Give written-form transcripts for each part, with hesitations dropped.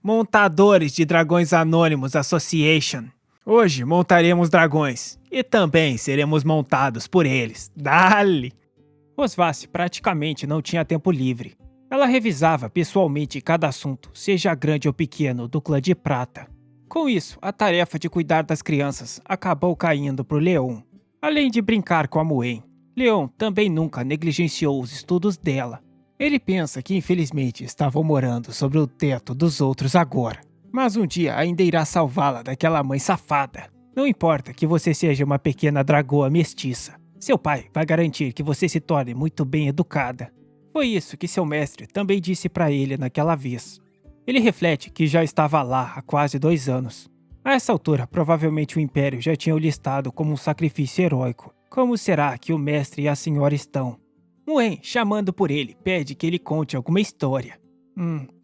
Montadores de Dragões Anônimos Association. Hoje montaremos dragões e também seremos montados por eles. Dale! Rosvasse praticamente não tinha tempo livre. Ela revisava pessoalmente cada assunto, seja grande ou pequeno, do clã de prata. Com isso, a tarefa de cuidar das crianças acabou caindo para o Leon. Além de brincar com a Muen, Leon também nunca negligenciou os estudos dela. Ele pensa que infelizmente estavam morando sobre o teto dos outros agora. Mas um dia ainda irá salvá-la daquela mãe safada. Não importa que você seja uma pequena dragoa mestiça. Seu pai vai garantir que você se torne muito bem educada. Foi isso que seu mestre também disse para ele naquela vez. Ele reflete que já estava lá há quase 2 anos. A essa altura, provavelmente o Império já tinha o listado como um sacrifício heróico. Como será que o mestre e a senhora estão? Muen, chamando por ele, pede que ele conte alguma história.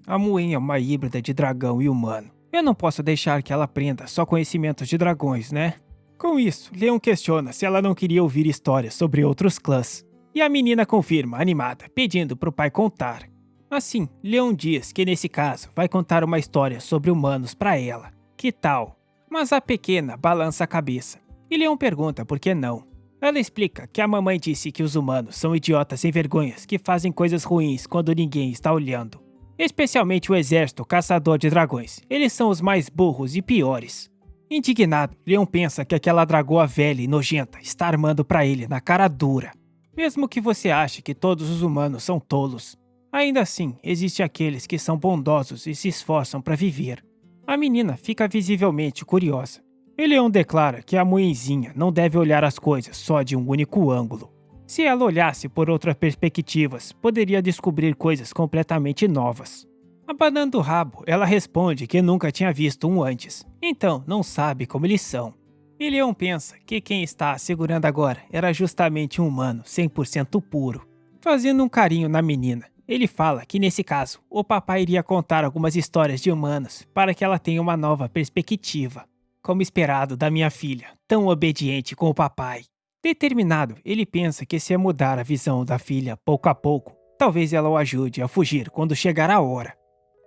A Muen é uma híbrida de dragão e humano. Eu não posso deixar que ela aprenda só conhecimentos de dragões, né? Com isso, Leon questiona se ela não queria ouvir histórias sobre outros clãs. E a menina confirma, animada, pedindo para o pai contar. Assim, Leon diz que nesse caso vai contar uma história sobre humanos para ela. Que tal? Mas a pequena balança a cabeça. E Leon pergunta por que não. Ela explica que a mamãe disse que os humanos são idiotas sem vergonhas que fazem coisas ruins quando ninguém está olhando. Especialmente o exército caçador de dragões. Eles são os mais burros e piores. Indignado, Leon pensa que aquela dragoa velha e nojenta está armando para ele na cara dura. Mesmo que você ache que todos os humanos são tolos, ainda assim existem aqueles que são bondosos e se esforçam para viver. A menina fica visivelmente curiosa. E Leon declara que a Muenzinha não deve olhar as coisas só de um único ângulo. Se ela olhasse por outras perspectivas, poderia descobrir coisas completamente novas. Abanando o rabo, ela responde que nunca tinha visto um antes, então não sabe como eles são. E Leon pensa que quem está segurando agora era justamente um humano 100% puro. Fazendo um carinho na menina, ele fala que nesse caso, o papai iria contar algumas histórias de humanos para que ela tenha uma nova perspectiva. Como esperado da minha filha, tão obediente com o papai. Determinado, ele pensa que se mudar a visão da filha pouco a pouco, talvez ela o ajude a fugir quando chegar a hora.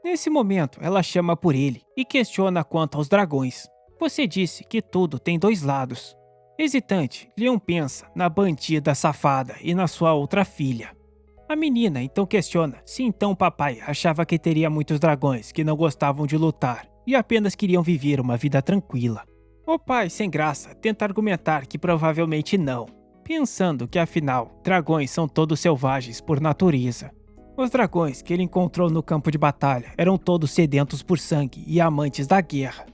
Nesse momento, ela chama por ele e questiona quanto aos dragões. Você disse que tudo tem 2 lados. Hesitante, Leon pensa na bandida safada e na sua outra filha. A menina então questiona se então o papai achava que teria muitos dragões que não gostavam de lutar e apenas queriam viver uma vida tranquila. O pai, sem graça, tenta argumentar que provavelmente não, pensando que afinal, dragões são todos selvagens por natureza. Os dragões que ele encontrou no campo de batalha eram todos sedentos por sangue e amantes da guerra.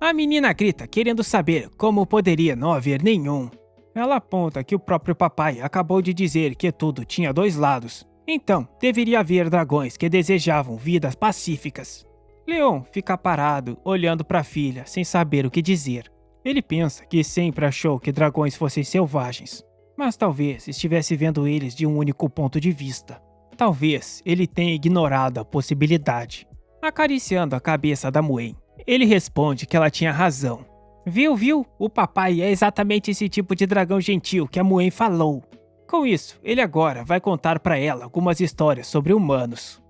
A menina grita querendo saber como poderia não haver nenhum. Ela aponta que o próprio papai acabou de dizer que tudo tinha 2 lados, então deveria haver dragões que desejavam vidas pacíficas. Leon fica parado, olhando para a filha, sem saber o que dizer. Ele pensa que sempre achou que dragões fossem selvagens, mas talvez estivesse vendo eles de um único ponto de vista. Talvez ele tenha ignorado a possibilidade. Acariciando a cabeça da Muen, ele responde que ela tinha razão. Viu? O papai é exatamente esse tipo de dragão gentil que a Muen falou. Com isso, ele agora vai contar para ela algumas histórias sobre humanos.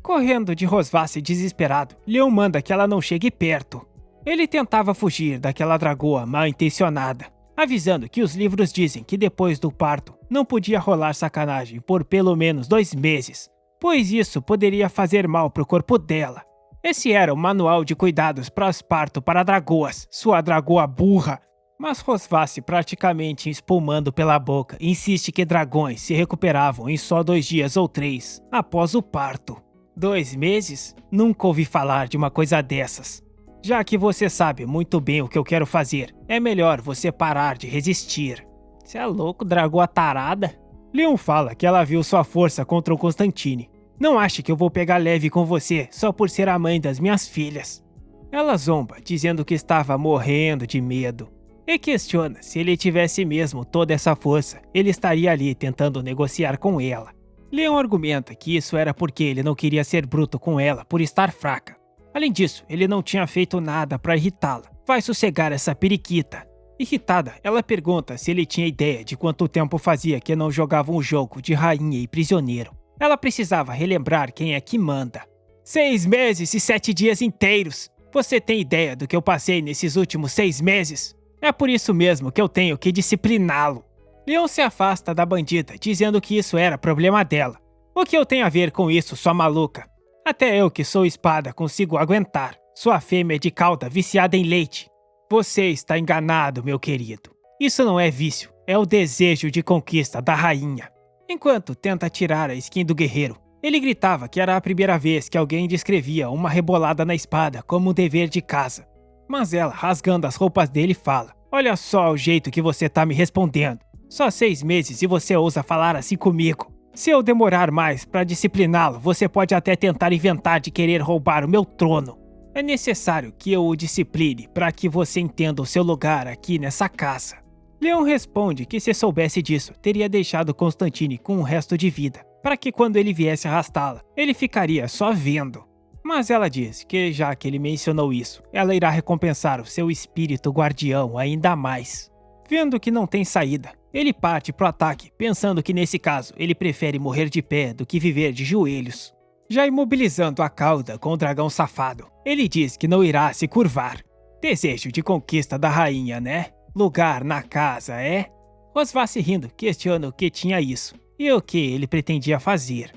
Correndo de Rosvasse desesperado, Leon manda que ela não chegue perto. Ele tentava fugir daquela dragoa mal intencionada, avisando que os livros dizem que depois do parto não podia rolar sacanagem por pelo menos 2 meses, pois isso poderia fazer mal pro corpo dela. Esse era o manual de cuidados pós-parto para dragoas, sua dragoa burra. Mas Rosvasse, praticamente espumando pela boca, insiste que dragões se recuperavam em só 2 dias ou 3 após o parto. 2 meses? Nunca ouvi falar de uma coisa dessas. Já que você sabe muito bem o que eu quero fazer, é melhor você parar de resistir. Cê é louco, dragoa tarada? Leon fala que ela viu sua força contra o Constantine. Não ache que eu vou pegar leve com você só por ser a mãe das minhas filhas. Ela zomba, dizendo que estava morrendo de medo. E questiona se ele tivesse mesmo toda essa força, ele estaria ali tentando negociar com ela. Leon argumenta que isso era porque ele não queria ser bruto com ela por estar fraca. Além disso, ele não tinha feito nada para irritá-la. Vai sossegar essa periquita. Irritada, ela pergunta se ele tinha ideia de quanto tempo fazia que não jogava um jogo de rainha e prisioneiro. Ela precisava relembrar quem é que manda. 6 meses e 7 dias inteiros. Você tem ideia do que eu passei nesses últimos 6 meses? É por isso mesmo que eu tenho que discipliná-lo. Leon se afasta da bandida, dizendo que isso era problema dela. O que eu tenho a ver com isso, sua maluca? Até eu que sou espada consigo aguentar. Sua fêmea de cauda viciada em leite. Você está enganado, meu querido. Isso não é vício, é o desejo de conquista da rainha. Enquanto tenta tirar a skin do guerreiro, ele gritava que era a primeira vez que alguém descrevia uma rebolada na espada como um dever de casa. Mas ela, rasgando as roupas dele, fala: olha só o jeito que você tá me respondendo. Só 6 meses e você ousa falar assim comigo. Se eu demorar mais pra discipliná-lo, você pode até tentar inventar de querer roubar o meu trono. É necessário que eu o discipline para que você entenda o seu lugar aqui nessa casa. Leon responde que se soubesse disso, teria deixado Constantine com o resto de vida, para que quando ele viesse arrastá-la, ele ficaria só vendo. Mas ela diz que já que ele mencionou isso, ela irá recompensar o seu espírito guardião ainda mais. Vendo que não tem saída, ele parte pro ataque, pensando que nesse caso ele prefere morrer de pé do que viver de joelhos. Já imobilizando a cauda com o dragão safado, ele diz que não irá se curvar. Desejo de conquista da rainha, né? Lugar na casa, é? Rosvasse rindo questiona o que tinha isso e o que ele pretendia fazer.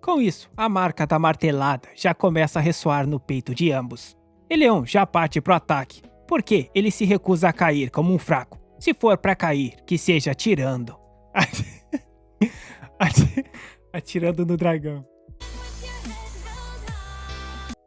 Com isso, a marca da martelada já começa a ressoar no peito de ambos. E Leon já parte pro ataque, porque ele se recusa a cair como um fraco. Se for pra cair, que seja atirando. Atirando no dragão.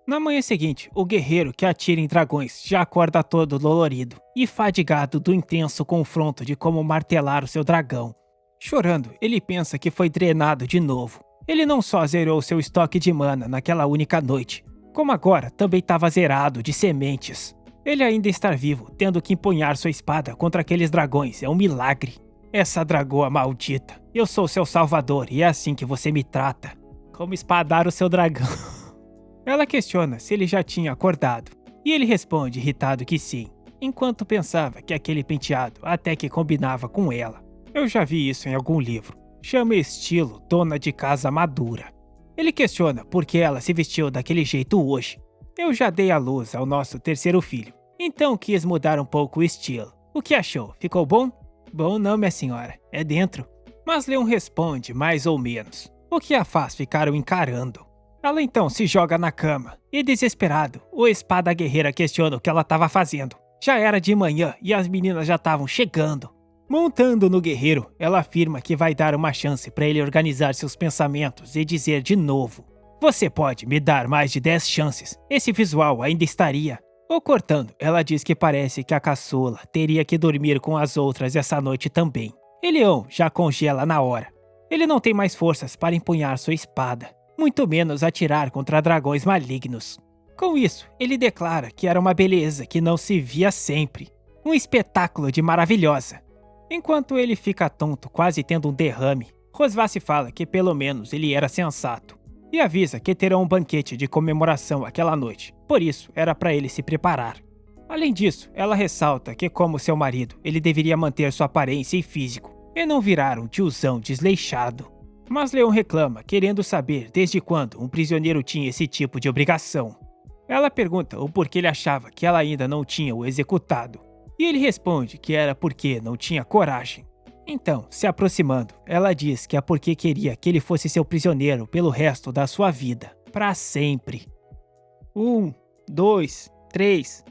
Na manhã seguinte, o guerreiro que atira em dragões já acorda todo dolorido e fadigado do intenso confronto de como martelar o seu dragão. Chorando, ele pensa que foi drenado de novo. Ele não só zerou seu estoque de mana naquela única noite, como agora também estava zerado de sementes. Ele ainda estar vivo, tendo que empunhar sua espada contra aqueles dragões, é um milagre. Essa dragoa maldita, eu sou seu salvador e é assim que você me trata. Como espadar o seu dragão. Ela questiona se ele já tinha acordado, e ele responde irritado que sim, enquanto pensava que aquele penteado até que combinava com ela. Eu já vi isso em algum livro. Chama estilo dona de casa madura. Ele questiona por que ela se vestiu daquele jeito hoje. Eu já dei à luz ao nosso terceiro filho, então quis mudar um pouco o estilo. O que achou? Ficou bom? Bom não, minha senhora, é dentro. Mas Leon responde mais ou menos, o que a faz ficar o encarando. Ela então se joga na cama, e desesperado, o espada guerreira questiona o que ela estava fazendo. Já era de manhã e as meninas já estavam chegando. Montando no guerreiro, ela afirma que vai dar uma chance para ele organizar seus pensamentos e dizer de novo: você pode me dar mais de 10 chances, esse visual ainda estaria. Ou cortando, ela diz que parece que a caçula teria que dormir com as outras essa noite também. E Leon já congela na hora. Ele não tem mais forças para empunhar sua espada, muito menos atirar contra dragões malignos. Com isso, ele declara que era uma beleza que não se via sempre. Um espetáculo de maravilhosa. Enquanto ele fica tonto, quase tendo um derrame, Rosvasse fala que pelo menos ele era sensato. E avisa que terão um banquete de comemoração aquela noite, por isso era para ele se preparar. Além disso, ela ressalta que como seu marido, ele deveria manter sua aparência e físico, e não virar um tiozão desleixado. Mas Leon reclama, querendo saber desde quando um prisioneiro tinha esse tipo de obrigação. Ela pergunta o porquê ele achava que ela ainda não tinha o executado. E ele responde que era porque não tinha coragem. Então, se aproximando, ela diz que é porque queria que ele fosse seu prisioneiro pelo resto da sua vida. Pra sempre. 1, 2, 3.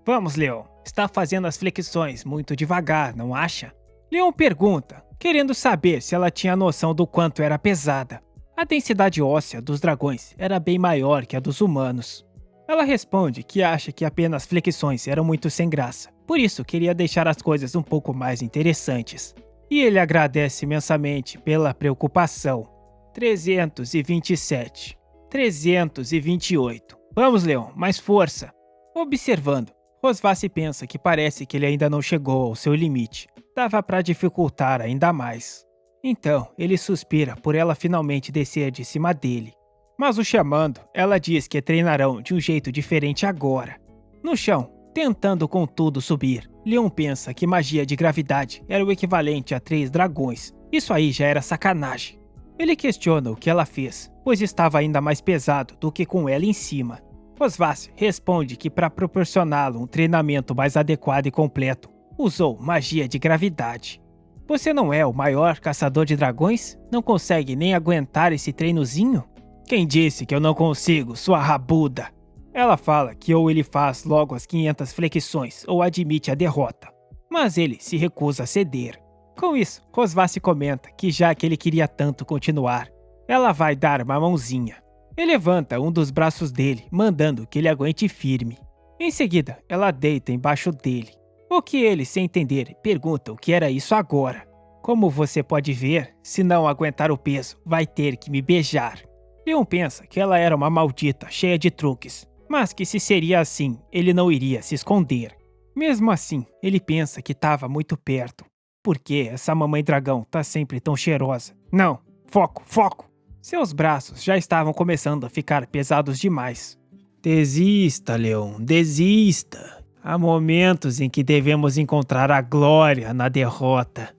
Vamos, Leon. Está fazendo as flexões muito devagar, não acha? Leon pergunta, querendo saber se ela tinha noção do quanto era pesada. A densidade óssea dos dragões era bem maior que a dos humanos. Ela responde que acha que apenas flexões eram muito sem graça, por isso queria deixar as coisas um pouco mais interessantes. E ele agradece imensamente pela preocupação. 327. 328. Vamos, Leon, mais força. Observando, Rosvasse pensa que parece que ele ainda não chegou ao seu limite. Dava para dificultar ainda mais. Então, ele suspira por ela finalmente descer de cima dele. Mas o chamando, ela diz que treinarão de um jeito diferente agora. No chão, tentando contudo subir, Leon pensa que magia de gravidade era o equivalente a 3 dragões. Isso aí já era sacanagem. Ele questiona o que ela fez, pois estava ainda mais pesado do que com ela em cima. Rosvath responde que para proporcioná-lo um treinamento mais adequado e completo, usou magia de gravidade. Você não é o maior caçador de dragões? Não consegue nem aguentar esse treinozinho? Quem disse que eu não consigo, sua rabuda? Ela fala que ou ele faz logo as 500 flexões ou admite a derrota, mas ele se recusa a ceder. Com isso, Rosvath comenta que já que ele queria tanto continuar, ela vai dar uma mãozinha. Ele levanta um dos braços dele, mandando que ele aguente firme. Em seguida, ela deita embaixo dele. O que ele, sem entender, pergunta o que era isso agora. Como você pode ver, se não aguentar o peso, vai ter que me beijar. Leon pensa que ela era uma maldita, cheia de truques, mas que se seria assim, ele não iria se esconder. Mesmo assim, ele pensa que estava muito perto. Por que essa mamãe dragão tá sempre tão cheirosa? Não, foco, foco! Seus braços já estavam começando a ficar pesados demais. Desista, Leon, desista. Há momentos em que devemos encontrar a glória na derrota.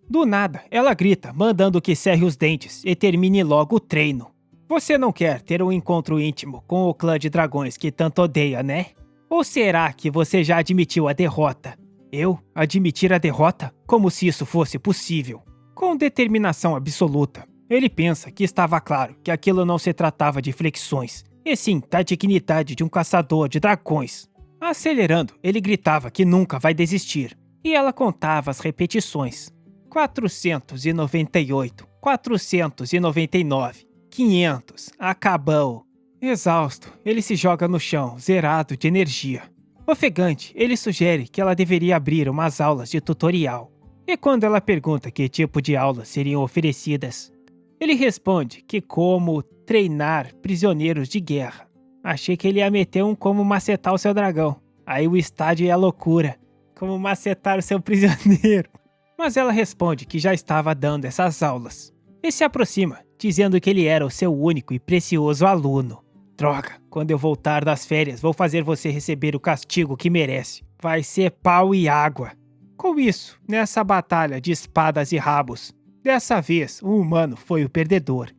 Do nada, ela grita, mandando que cerre os dentes e termine logo o treino. Você não quer ter um encontro íntimo com o clã de dragões que tanto odeia, né? Ou será que você já admitiu a derrota? Eu admitir a derrota? Como se isso fosse possível. Com determinação absoluta, ele pensa que estava claro que aquilo não se tratava de flexões, e sim da dignidade de um caçador de dragões. Acelerando, ele gritava que nunca vai desistir, e ela contava as repetições. 498, 499, 500, acabou. Exausto, ele se joga no chão, zerado de energia. Ofegante, ele sugere que ela deveria abrir umas aulas de tutorial. E quando ela pergunta que tipo de aulas seriam oferecidas, ele responde que como treinar prisioneiros de guerra. Achei que ele ia meter um como macetar o seu dragão. Aí o estádio é a loucura. Como macetar o seu prisioneiro. Mas ela responde que já estava dando essas aulas. E se aproxima, dizendo que ele era o seu único e precioso aluno. Droga, quando eu voltar das férias, vou fazer você receber o castigo que merece. Vai ser pau e água. Com isso, nessa batalha de espadas e rabos, dessa vez um humano foi o perdedor.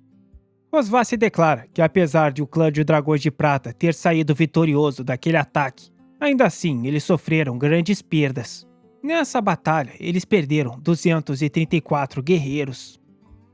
Rosvath declara que apesar de o clã de dragões de prata ter saído vitorioso daquele ataque, ainda assim eles sofreram grandes perdas. Nessa batalha, eles perderam 234 guerreiros.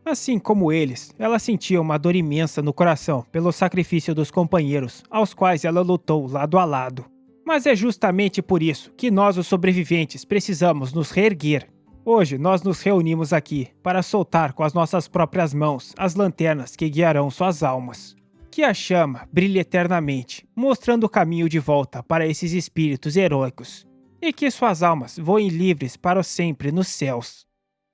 Assim como eles, ela sentia uma dor imensa no coração pelo sacrifício dos companheiros, aos quais ela lutou lado a lado. Mas é justamente por isso que nós, os sobreviventes, precisamos nos reerguer. Hoje nós nos reunimos aqui para soltar com as nossas próprias mãos as lanternas que guiarão suas almas. Que a chama brilhe eternamente, mostrando o caminho de volta para esses espíritos heróicos. E que suas almas voem livres para o sempre nos céus.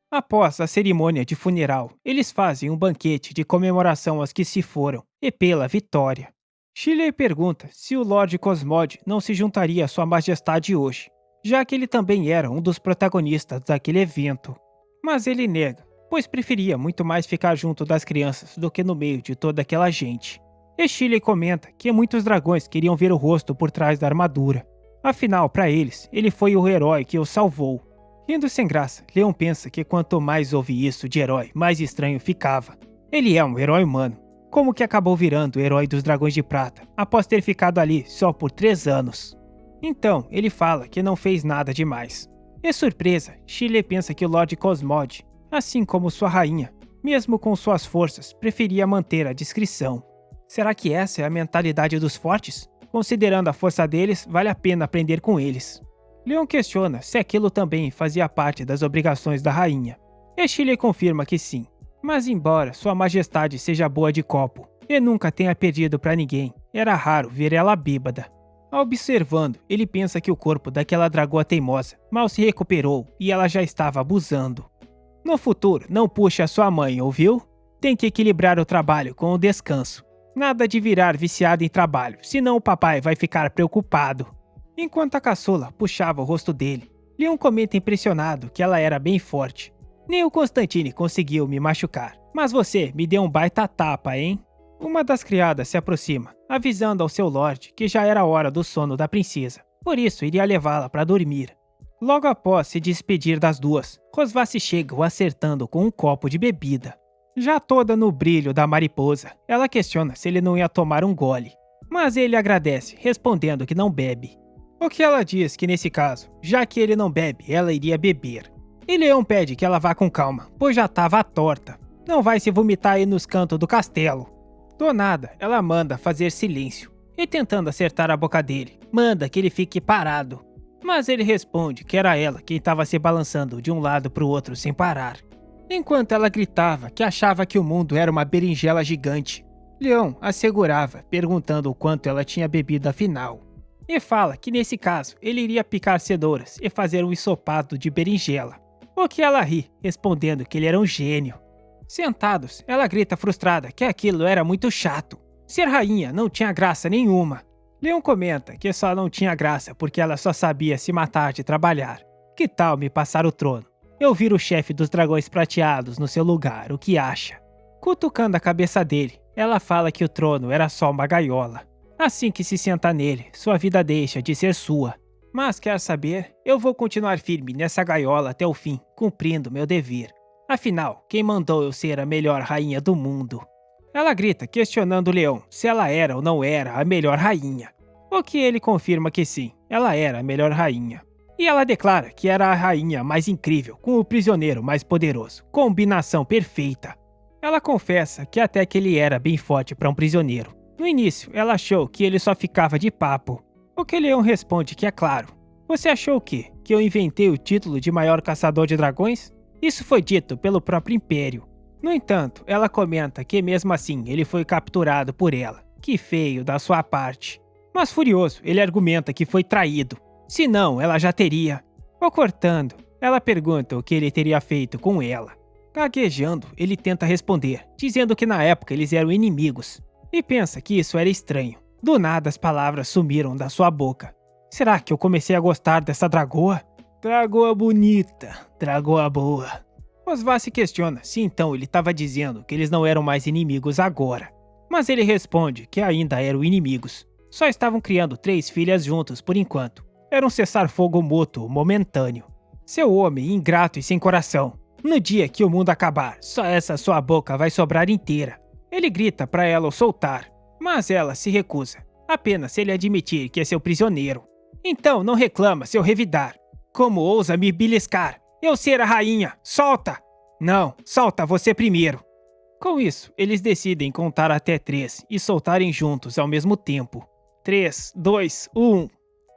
Após a cerimônia de funeral, eles fazem um banquete de comemoração aos que se foram e pela vitória. Shirley pergunta se o Lord Cosmode não se juntaria a sua majestade hoje, já que ele também era um dos protagonistas daquele evento. Mas ele nega, pois preferia muito mais ficar junto das crianças do que no meio de toda aquela gente. E Shirley comenta que muitos dragões queriam ver o rosto por trás da armadura. Afinal, para eles, ele foi o herói que o salvou. Rindo sem graça, Leon pensa que quanto mais ouve isso de herói, mais estranho ficava. Ele é um herói humano. Como que acabou virando o herói dos dragões de prata, após ter ficado ali só por 3 anos? Então, ele fala que não fez nada demais. E surpresa, Shirley pensa que o Lord Cosmode, assim como sua rainha, mesmo com suas forças, preferia manter a discrição. Será que essa é a mentalidade dos fortes? Considerando a força deles, vale a pena aprender com eles. Leon questiona se aquilo também fazia parte das obrigações da rainha. E Shirley confirma que sim. Mas embora sua majestade seja boa de copo e nunca tenha perdido para ninguém, era raro ver ela bêbada. Observando, ele pensa que o corpo daquela dragoa teimosa mal se recuperou e ela já estava abusando. No futuro, não puxe a sua mãe, ouviu? Tem que equilibrar o trabalho com o descanso. Nada de virar viciado em trabalho, senão o papai vai ficar preocupado. Enquanto a caçula puxava o rosto dele, Leon comenta impressionado que ela era bem forte. Nem o Constantine conseguiu me machucar, mas você me deu um baita tapa, hein? Uma das criadas se aproxima, avisando ao seu lord que já era hora do sono da princesa, por isso iria levá-la para dormir. Logo após se despedir das duas, Rosvath chega o acertando com um copo de bebida. Já toda no brilho da mariposa, ela questiona se ele não ia tomar um gole. Mas ele agradece, respondendo que não bebe. O que ela diz que nesse caso, já que ele não bebe, ela iria beber. E Leão pede que ela vá com calma, pois já estava torta. Não vai se vomitar aí nos cantos do castelo. Do nada, ela manda fazer silêncio. E tentando acertar a boca dele, manda que ele fique parado. Mas ele responde que era ela quem estava se balançando de um lado para o outro sem parar. Enquanto ela gritava que achava que o mundo era uma berinjela gigante, Leão assegurava, perguntando o quanto ela tinha bebido afinal. E fala que nesse caso ele iria picar cenouras e fazer um ensopado de berinjela. O que ela ri, respondendo que ele era um gênio. Sentados, ela grita frustrada que aquilo era muito chato. Ser rainha não tinha graça nenhuma. Leão comenta que só não tinha graça porque ela só sabia se matar de trabalhar. Que tal me passar o trono? Eu viro o chefe dos dragões prateados no seu lugar, o que acha? Cutucando a cabeça dele, ela fala que o trono era só uma gaiola. Assim que se senta nele, sua vida deixa de ser sua. Mas quer saber? Eu vou continuar firme nessa gaiola até o fim, cumprindo meu dever. Afinal, quem mandou eu ser a melhor rainha do mundo? Ela grita, questionando o leão se ela era ou não era a melhor rainha. O que ele confirma que sim, ela era a melhor rainha. E ela declara que era a rainha mais incrível, com o prisioneiro mais poderoso. Combinação perfeita. Ela confessa que até que ele era bem forte para um prisioneiro. No início, ela achou que ele só ficava de papo. O que Leão responde que é claro. Você achou o quê? Que eu inventei o título de maior caçador de dragões? Isso foi dito pelo próprio Império. No entanto, ela comenta que mesmo assim ele foi capturado por ela. Que feio da sua parte. Mas furioso, ele argumenta que foi traído. Senão, ela já teria. O cortando, ela pergunta o que ele teria feito com ela. Gaguejando, ele tenta responder, dizendo que na época eles eram inimigos. E pensa que isso era estranho. Do nada as palavras sumiram da sua boca. Será que eu comecei a gostar dessa dragoa? Dragoa bonita, dragoa boa. Osvar se questiona se então ele estava dizendo que eles não eram mais inimigos agora. Mas ele responde que ainda eram inimigos. Só estavam criando 3 filhas juntos por enquanto. Era um cessar-fogo mútuo momentâneo. Seu homem ingrato e sem coração. No dia que o mundo acabar, só essa sua boca vai sobrar inteira. Ele grita para ela o soltar, mas ela se recusa. Apenas se ele admitir que é seu prisioneiro. Então não reclama, seu revidar. Como ousa me beliscar? Eu ser a rainha, solta! Não, solta você primeiro. Com isso, eles decidem contar até 3 e soltarem juntos ao mesmo tempo. 3, 2, 1.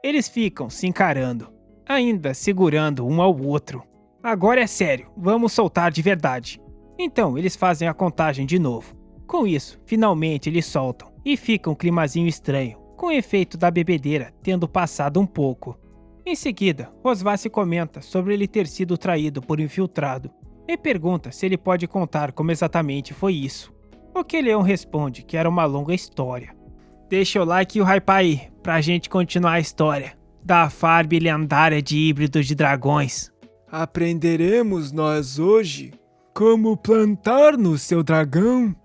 Eles ficam se encarando, ainda segurando um ao outro. Agora é sério, vamos soltar de verdade. Então eles fazem a contagem de novo. Com isso, finalmente eles soltam e fica um climazinho estranho, com o efeito da bebedeira tendo passado um pouco. Em seguida, Rosvasse comenta sobre ele ter sido traído por um infiltrado e pergunta se ele pode contar como exatamente foi isso. O que Leão responde que era uma longa história. Deixa o like e o hype aí, pra gente continuar a história da farm lendária de híbridos de dragões. Aprenderemos nós hoje como plantar no seu dragão